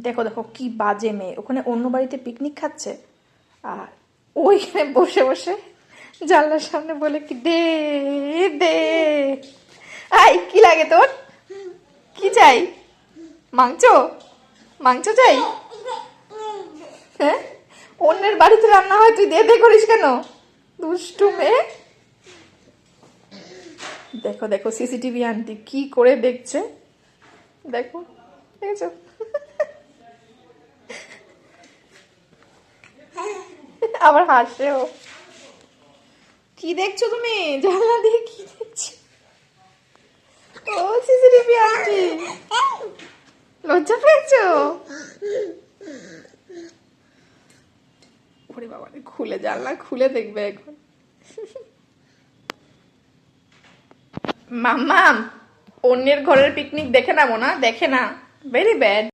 দেখো দেখো কি বাজে মেয়ে, ওখানে অন্য বাড়িতে পিকনিক খাচ্ছে আর ওইখানে বসে বসে জানলার সামনে বলে কি দে দে। আই কি লাগে তোর? কি চাই? মাংস? মাংস চাই? হ্যাঁ, অন্যের বাড়িতে রান্না হয় তুই দে দে করিস কেন? দুষ্টু মেয়ে। দেখো দেখো সিসিটিভি আন্টি কি করে দেখছে, দেখো দেখেছো? আবার হাসেও। কি দেখছো তুমি জানলা দিয়ে? কি দেখছো? ও সিসিটিভি আন্টি, লজ্জা পেয়েছো? ওরে বাবা, খুলে জানলা খুলে দেখবে এখন। মাম্মাম, অন্যের ঘরের পিকনিক দেখে না মোনা, দেখে না, ভেরি ব্যাড।